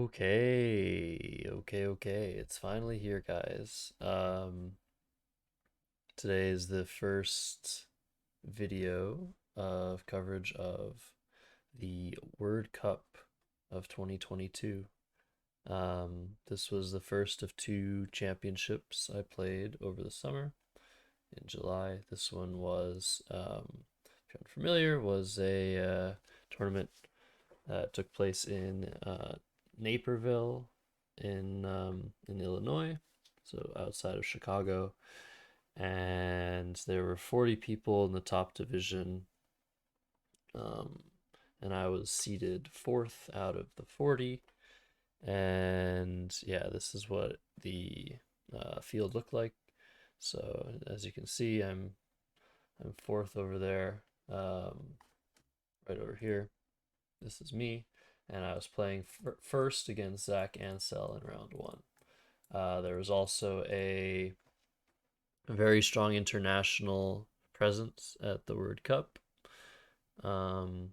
Okay. It's finally here, guys. Today is the first video of coverage of the World Cup of 2022. This was the first of two championships I played over the summer in July. This one was, if you're unfamiliar, was a tournament that took place in Naperville in Illinois, so outside of Chicago, and there were 40 people in the top division, um, and I was seeded fourth out of the 40. And yeah, this is what the field looked like. So as you can see, I'm fourth over there, right over here. This is me, and I was playing first against Zach Ansell in round one. There was also a very strong international presence at the World Cup. Um,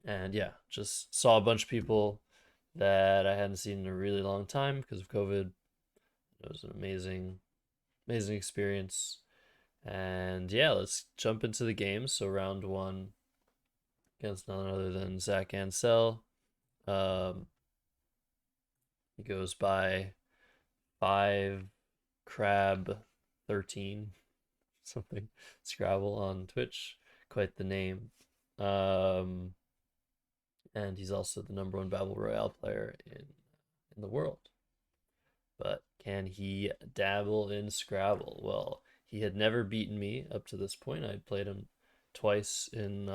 and yeah, just saw a bunch of people that I hadn't seen in a really long time because of COVID. It was an amazing experience. And yeah, let's jump into the game. So round one against none other than Zach Ansell. Um, he goes by 5Crab13 something Scrabble on Twitch. Quite the name. Um, and he's also the number one Battle Royale player in the world. But can he dabble in Scrabble? Well, he had never beaten me up to this point. I'd played him twice in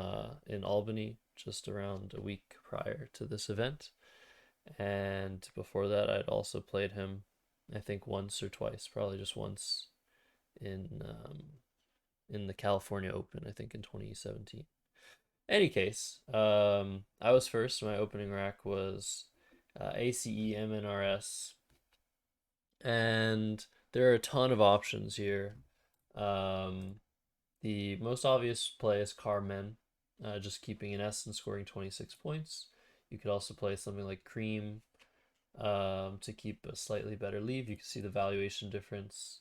Albany just around a week prior to this event. And before that, I'd also played him, I think once or twice, probably just once in in the California Open, I think in 2017. Any case, I was first. My opening rack was ACE and there are a ton of options here. Um, the most obvious play is Carmen, just keeping an S and scoring 26 points. You could also play something like Cream to keep a slightly better lead. You can see the valuation difference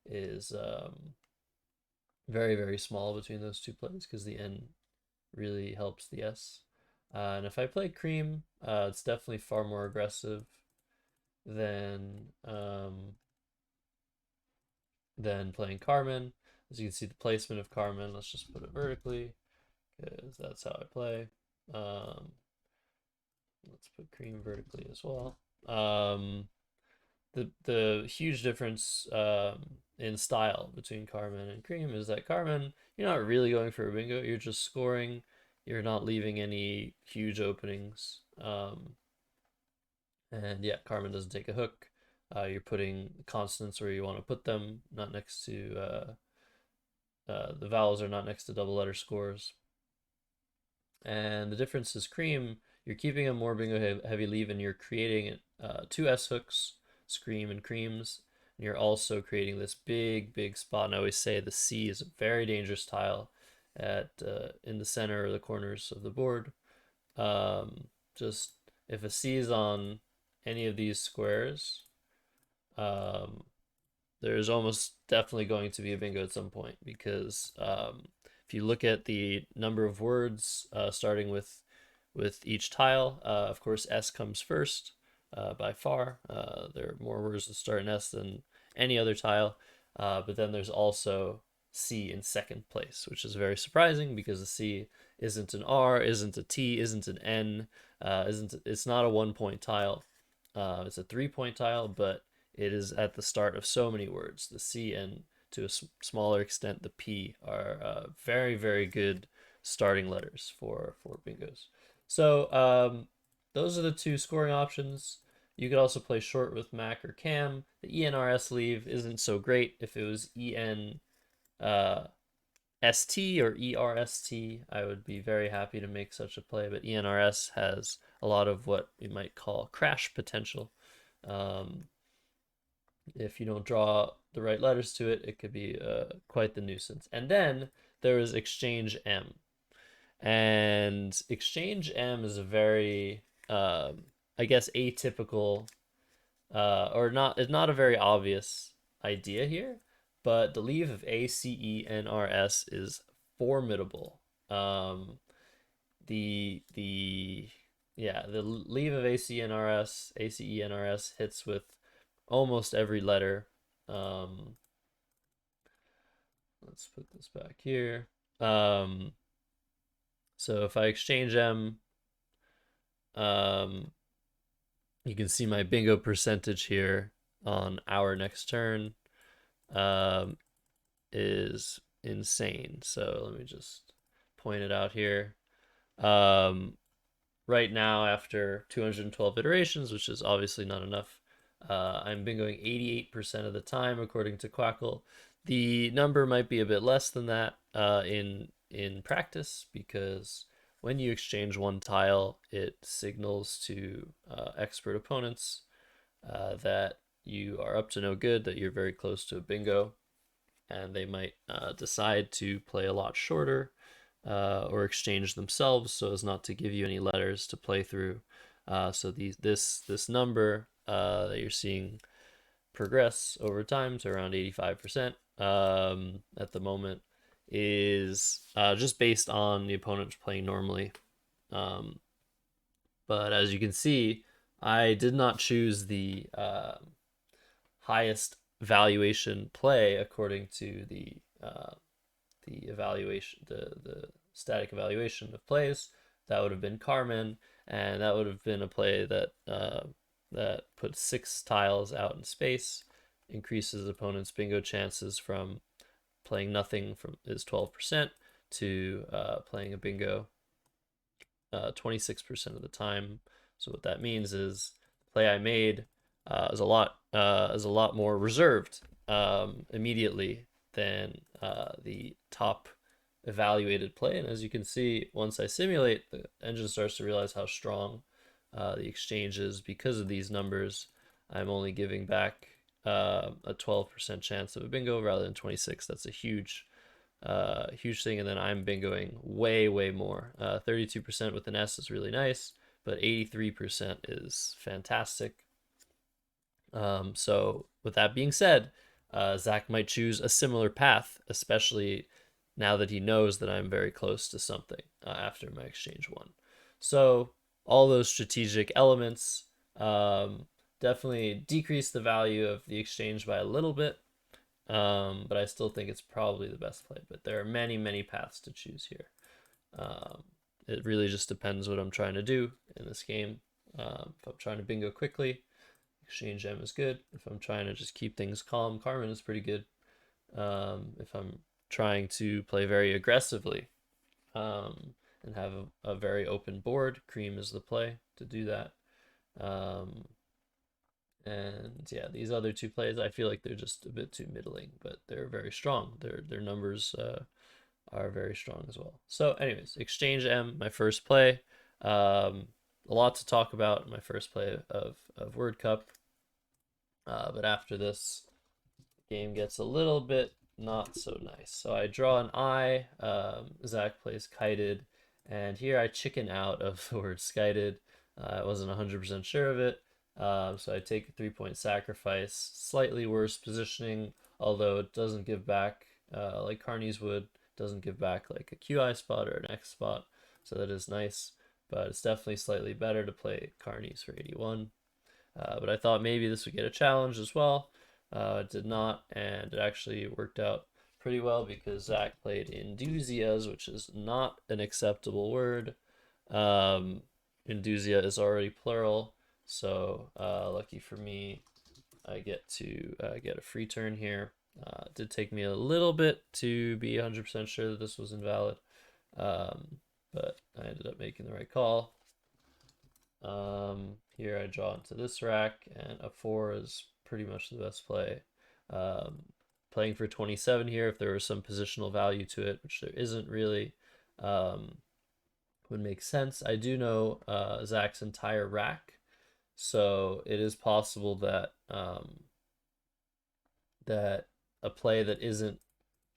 is very small between those two plays because the N really helps the S. And if I play Cream, it's definitely far more aggressive than playing Carmen. As you can see, the placement of Carmen. Let's just put it vertically because that's how I play. Um, let's put Cream vertically as well. The huge difference in style between Carmen and Cream is that Carmen, you're not really going for a bingo. You're just scoring. You're not leaving any huge openings. And yeah, Carmen doesn't take a hook. You're putting consonants where you want to put them, not next to the vowels are not next to double letter scores. And the difference is Cream, you're keeping a more bingo heavy leave and you're creating two S hooks, Scream and Creams. And you're also creating this big spot. And I always say the C is a very dangerous tile at in the center or the corners of the board. Just if a C is on any of these squares, um, there's almost definitely going to be a bingo at some point because if you look at the number of words starting with each tile, of course S comes first by far. There are more words that start in S than any other tile, but then there's also C in second place, which is very surprising because the C isn't an R, isn't a T, isn't an N, it's not a 1 point tile. It's a 3 point tile, but it is at the start of so many words. The C and to a smaller extent the P are very good starting letters for bingos. So those are the two scoring options. You could also play short with Mac or Cam. The ENRS leave isn't so great. If it was EN ST or ERST, I would be very happy to make such a play, but ENRS has a lot of what you might call crash potential. Um, if you don't draw the right letters to it, it could be quite the nuisance. And then there is Exchange M. And Exchange M is a very I guess, atypical, or not, it's not a very obvious idea here, but the leave of ACENRS is formidable. Um, the yeah, the leave of ACENRS hits with almost every letter. Um, let's put this back here. Um, so if I exchange M, um, you can see my bingo percentage here on our next turn um, is insane. So let me just point it out here. Um, right now, after 212 iterations, which is obviously not enough, I'm bingoing 88% of the time, according to Quackle. The number might be a bit less than that in practice, because when you exchange one tile, it signals to expert opponents that you are up to no good, that you're very close to a bingo, and they might decide to play a lot shorter or exchange themselves so as not to give you any letters to play through. So this number that you're seeing progress over time to around 85% at the moment is just based on the opponent playing normally. Um, but as you can see, I did not choose highest valuation play according to the evaluation, the static evaluation of plays. That would have been Carmen, and that would have been a play that puts 6 tiles out in space, increases opponent's bingo chances from playing nothing from is 12% to playing a bingo 26% of the time. So what that means is the play I made is a lot more reserved immediately than the top evaluated play. And as you can see, once I simulate, the engine starts to realize how strong the exchange is. Because of these numbers, I'm only giving back a 12% chance of a bingo rather than 26. That's a huge thing. And then I'm bingoing way more. 32% with an S is really nice, but 83% is fantastic. So with that being said, Zach might choose a similar path, especially now that he knows that I'm very close to something after my exchange one. So all those strategic elements definitely decrease the value of the exchange by a little bit, but I still think it's probably the best play. But there are many paths to choose here. Um, it really just depends what I'm trying to do in this game. If I'm trying to bingo quickly, exchange M is good. If I'm trying to just keep things calm, Carmen is pretty good. If I'm trying to play very aggressively and have a very open board, cream is the play to do that. Um, and yeah, these other two plays, I feel like they're just a bit too middling, but they're very strong. Their numbers are very strong as well. So, anyways, Exchange M, my first play. A lot to talk about in my first play of Word Cup. But after this, the game gets a little bit not so nice. So I draw an I. Zach plays kited, and here I chicken out of the word skited. I wasn't 100% sure of it. So I take a 3-point sacrifice. Slightly worse positioning, although it doesn't give back like Carney's would. Doesn't give back like a QI spot or an X spot. So that is nice. But it's definitely slightly better to play Carney's for 81. But I thought maybe this would get a challenge as well. It did not, and it actually worked out pretty well because Zach played Induzias, which is not an acceptable word. Um, Induzia is already plural, so lucky for me, I get to get a free turn here. It did take me a little bit to be 100% sure that this was invalid, but I ended up making the right call. Here I draw into this rack, and a 4 is pretty much the best play. Playing for 27 here, if there was some positional value to it, which there isn't really, would make sense. I do know Zach's entire rack, so it is possible that that a play that isn't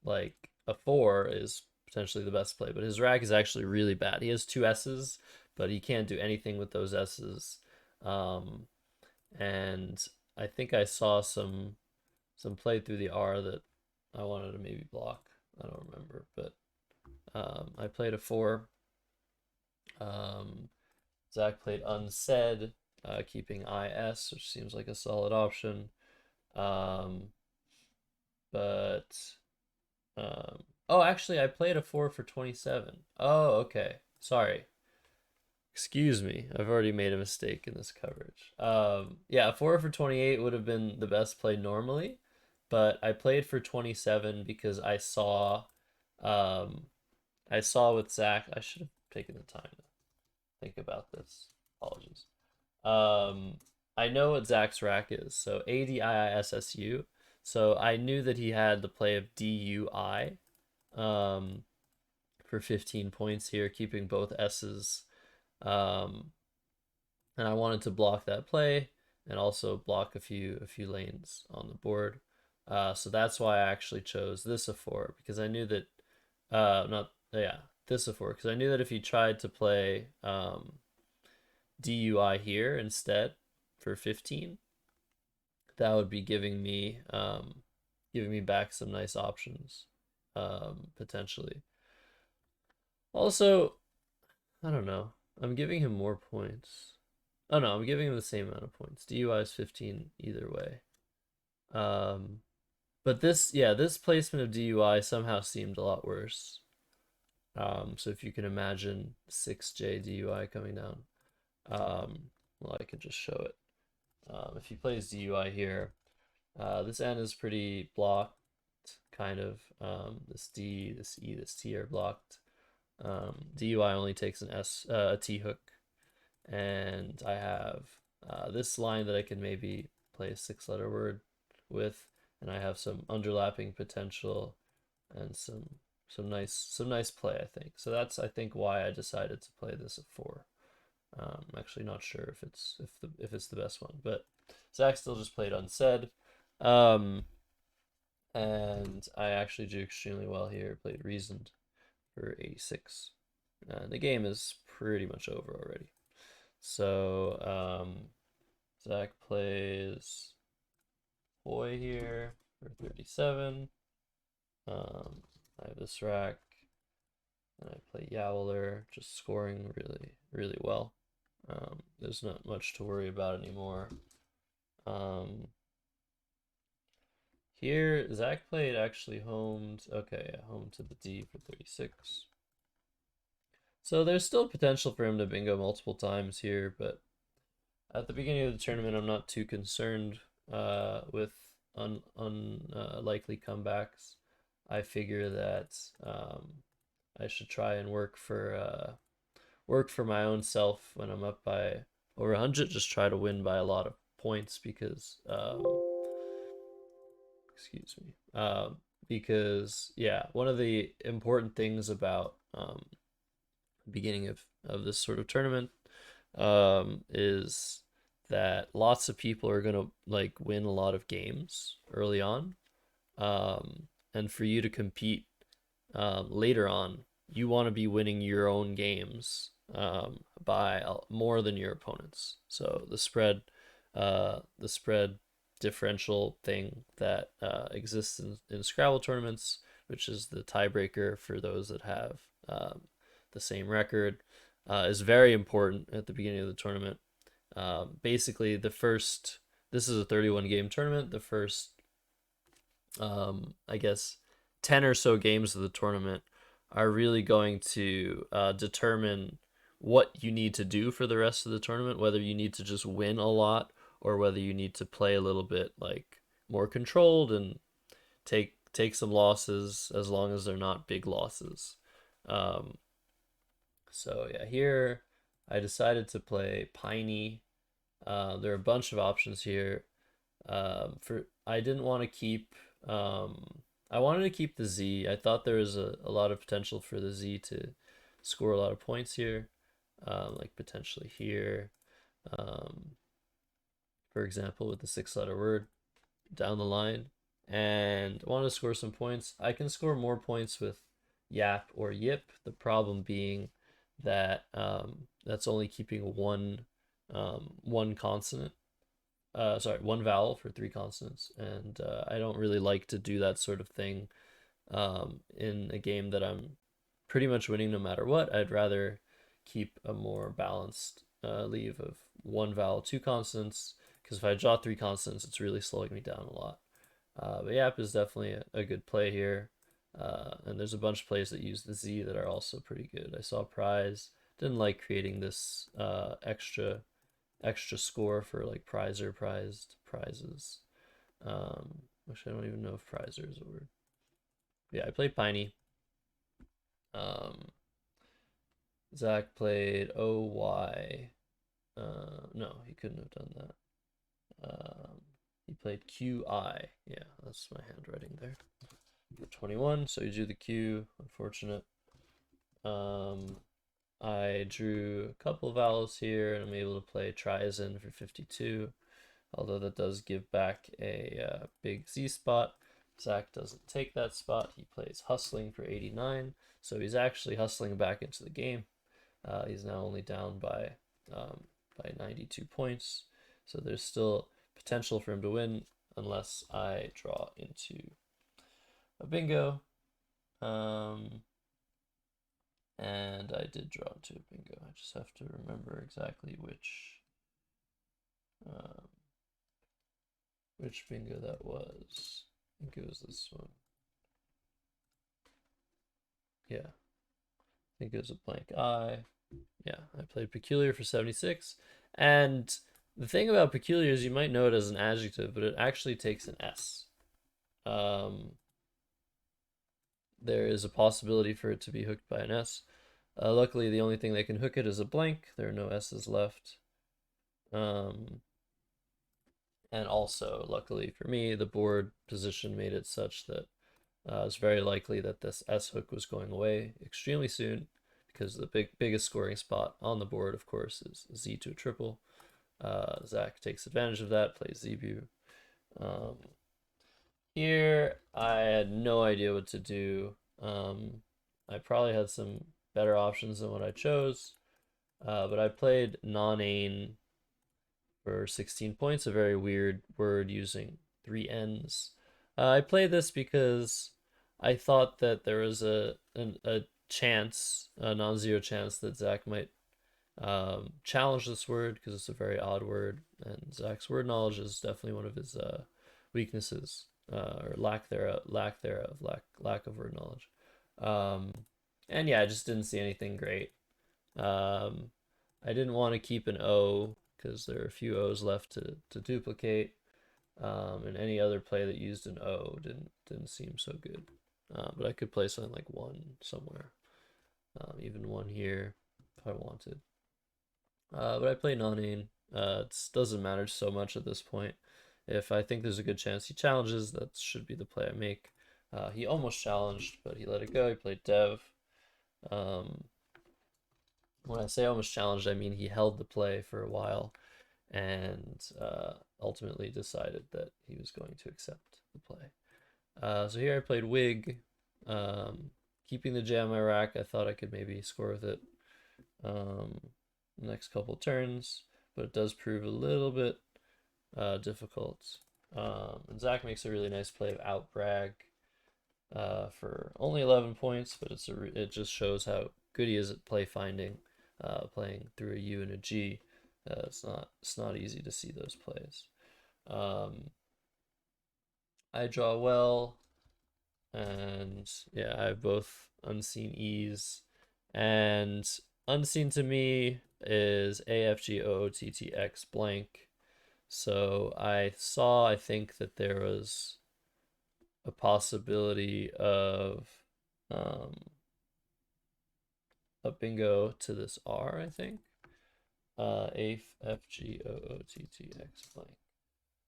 like a 4 is potentially the best play. But his rack is actually really bad. He has 2 S's, but he can't do anything with those S's. Um, and I think I saw some play through the R that I wanted to maybe block. I don't remember, but I played a 4. Um, Zach played unsaid, keeping IS, which seems like a solid option. Um, but oh, actually, I played a 4 for 27. Oh, okay. Sorry. Excuse me. I've already made a mistake in this coverage. Yeah, a 4 for 28 would have been the best play normally, but I played for 27 because um, I saw with Zach. I should have taken the time to think about this. Apologies. Um, I know what Zach's rack is. So ADIISSU. So I knew that he had the play of DUI um, for 15 points here, keeping both S's. Um, and I wanted to block that play and also block a few lanes on the board. So that's why I actually chose this a4 because I knew that not yeah this a4 because I knew that if he tried to play DUI here instead for 15, that would be giving me back some nice options potentially. Also, I don't know. I'm giving him more points. Oh no, I'm giving him the same amount of points. DUI is 15 either way. Um, but this placement of DUI somehow seemed a lot worse. So if you can imagine 6J DUI coming down, well, I could just show it. If he plays DUI here, this N is pretty blocked, kind of. This D, this E, this T are blocked. DUI only takes a T hook, and I have this line that I can maybe play a 6-letter word with, and I have some underlapping potential and some nice play, I think. So that's, I think, why I decided to play this at 4. I'm actually not sure if it's the best one, but Zach still just played unsaid. Um, and I actually do extremely well here. Played reasoned for 86. And the game is pretty much over already. So Zach plays Boy here for 37. I have this rack, and I play Yowler, just scoring really, really well. There's not much to worry about anymore. Um, Here, Zach played actually homed. Okay, yeah, home to the D for 36. So there's still potential for him to bingo multiple times here, but at the beginning of the tournament, I'm not too concerned with unlikely comebacks. I figure that I should try and work for my own self when I'm up by over 100. Just try to win by a lot of points excuse me. Because yeah, one of the important things about the beginning of this sort of tournament is that lots of people are gonna like win a lot of games early on, and for you to compete later on, you want to be winning your own games by more than your opponents. So the spread differential thing that exists in Scrabble tournaments, which is the tiebreaker for those that have the same record, is very important at the beginning of the tournament. Basically, this is a 31 game tournament. The first I guess 10 or so games of the tournament are really going to determine what you need to do for the rest of the tournament, whether you need to just win a lot or whether you need to play a little bit like more controlled and take some losses as long as they're not big losses. Um, so yeah, here I decided to play Piney. There are a bunch of options here. For I didn't want to keep I wanted to keep the Z. I thought there was a lot of potential for the Z to score a lot of points here, like potentially here, um, for example, with the 6-letter word down the line, and I wanted to score some points. I can score more points with Yap or Yip. The problem being that that's only keeping one one consonant. Sorry, one vowel for three consonants, and I don't really like to do that sort of thing in a game that I'm pretty much winning no matter what. I'd rather keep a more balanced leave of one vowel, two consonants, because if I draw three consonants, it's really slowing me down a lot. But Yap is definitely a good play here. And there's a bunch of plays that use the Z that are also pretty good. I saw Prize. Didn't like creating this extra score for like prizer prized prizes. Which I don't even know if prizer is a word. Yeah, I played Piney. Um, Zach played OY. No, he couldn't have done that. He played QI. Yeah, that's my handwriting there. 21, so you do the Q. Unfortunate. I drew a couple vowels here, and I'm able to play Trizen for 52. Although that does give back a big Z spot. Zach doesn't take that spot. He plays Hustling for 89. So he's actually hustling back into the game. He's now only down by 92 points. So there's still potential for him to win unless I draw into a bingo. And I did draw into a bingo. I just have to remember exactly which bingo that was. I think it was this one. Yeah, I think it was a blank eye. Yeah, I played Peculiar for 76. And the thing about Peculiar is you might know it as an adjective, but it actually takes an S. There is a possibility for it to be hooked by an S. Luckily, the only thing that can hook it is a blank. There are no S's left. And also, luckily for me, the board position made it such that it's very likely that this S hook was going away extremely soon because the biggest scoring spot on the board, of course, is Z to a triple. Zach takes advantage of that, plays Zebu. Here, I had no idea what to do. I probably had some better options than what I chose, but I played non-ain for 16 points, a very weird word using three N's. I played this because I thought that there was a chance, a non-zero chance that Zach might challenge this word because it's a very odd word, and Zach's word knowledge is definitely one of his weaknesses, or lack of word knowledge. Um, and yeah, I just didn't see anything great. I didn't want to keep an O because there are a few O's left to duplicate. And any other play that used an O didn't seem so good. But I could play something like one somewhere, even one here if I wanted. But I play non-ain. It doesn't matter so much at this point. If I think there's a good chance he challenges, that should be the play I make. He almost challenged, but he let it go. He played Dev. Um, when I say almost challenged, I mean he held the play for a while and ultimately decided that he was going to accept the play. So here I played Wig, keeping the J on my rack. I thought I could maybe score with it next couple turns, but it does prove a little bit difficult. And Zach makes a really nice play of Outbrag for only 11 points, but it just shows how good he is at play finding, playing through a U and a G. It's not easy to see those plays. I draw well, and yeah, I have both unseen E's, and unseen to me is AFGOOTTX blank. So I think that there was a possibility of um, a bingo to this R, I think. AFGOOTTX blank.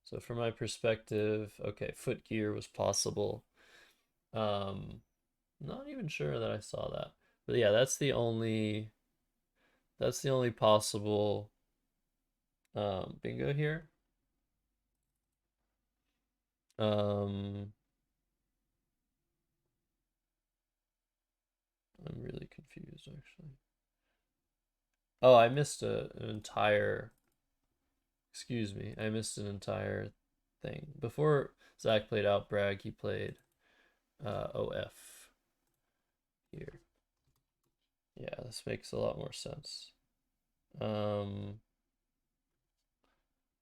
So from my perspective, okay, foot gear was possible. Not even sure that I saw that. But yeah, that's the only possible bingo here. I'm really confused actually. Oh, I missed an entire Excuse me, I missed an entire thing. Before Zach played out brag, he played OF here. Yeah, this makes a lot more sense.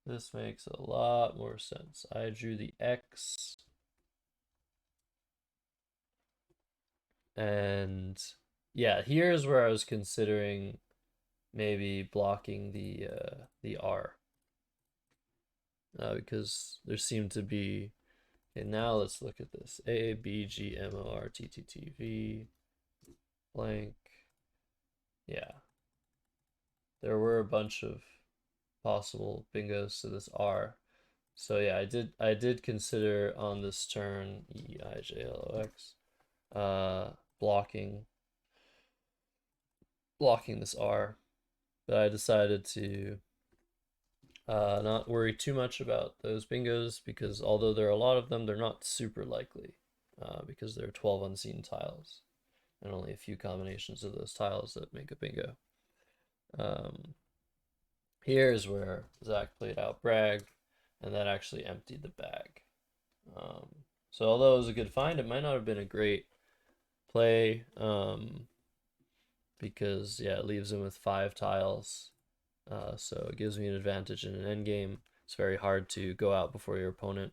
This makes a lot more sense. I drew the X, and yeah, here's where I was considering maybe blocking the R, because there seemed to be. Okay, now let's look at this. A B G M O R T T T V blank. Yeah, there were a bunch of possible bingos to this R. So yeah, I did consider on this turn EIJLOX blocking this R, but I decided to not worry too much about those bingos because although there are a lot of them, they're not super likely because there are 12 unseen tiles and only a few combinations of those tiles that make a bingo. Here's where Zach played out brag, and that actually emptied the bag. So although it was a good find, it might not have been a great play because yeah, it leaves him with 5 tiles. So it gives me an advantage in an endgame. It's very hard to go out before your opponent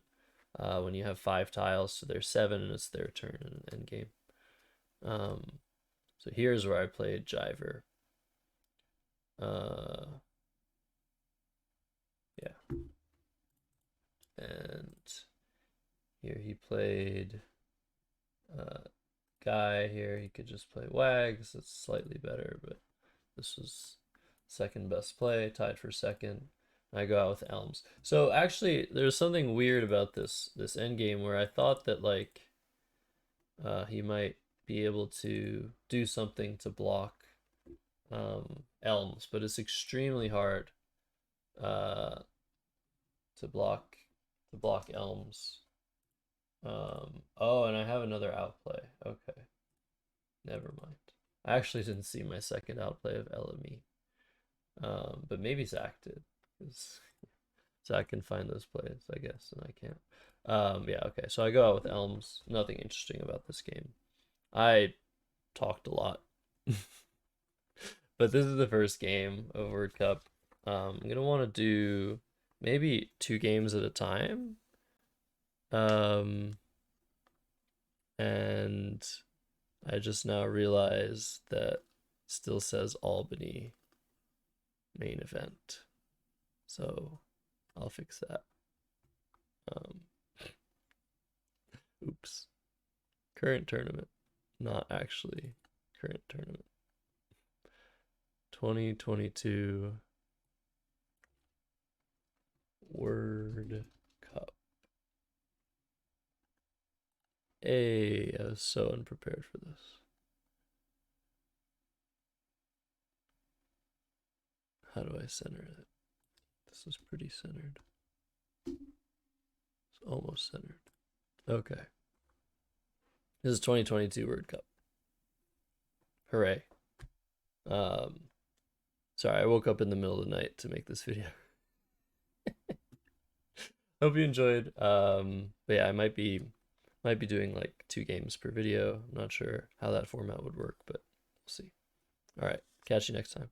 when you have 5 tiles, so there's 7 and it's their turn in an endgame. So here's where I played Jiver. Yeah. And here he played Guy. Here he could just play Wags. It's slightly better, but this was second best play, tied for second. I go out with Elms. So actually, there's something weird about this endgame where I thought that like he might be able to do something to block Elms, but it's extremely hard to block Elms. Oh, and I have another outplay. Okay, never mind. I actually didn't see my second outplay of LME. But maybe Zach did, because Zach can find those plays, I guess, and I can't. Yeah, okay. So I go out with Elms. Nothing interesting about this game. I talked a lot, but this is the first game of World Cup. I'm gonna want to do maybe 2 games at a time. And I just now realized that still says Albany main event. So I'll fix that. Oops. Current tournament. Not actually current tournament. 2022 World Cup. Hey, I was so unprepared for this. How do I center it? This is pretty centered. It's almost centered. Okay. This is 2022 World Cup. Hooray. Sorry, I woke up in the middle of the night to make this video. Hope you enjoyed. But yeah, I might be doing like 2 games per video. I'm not sure how that format would work, but we'll see. All right, catch you next time.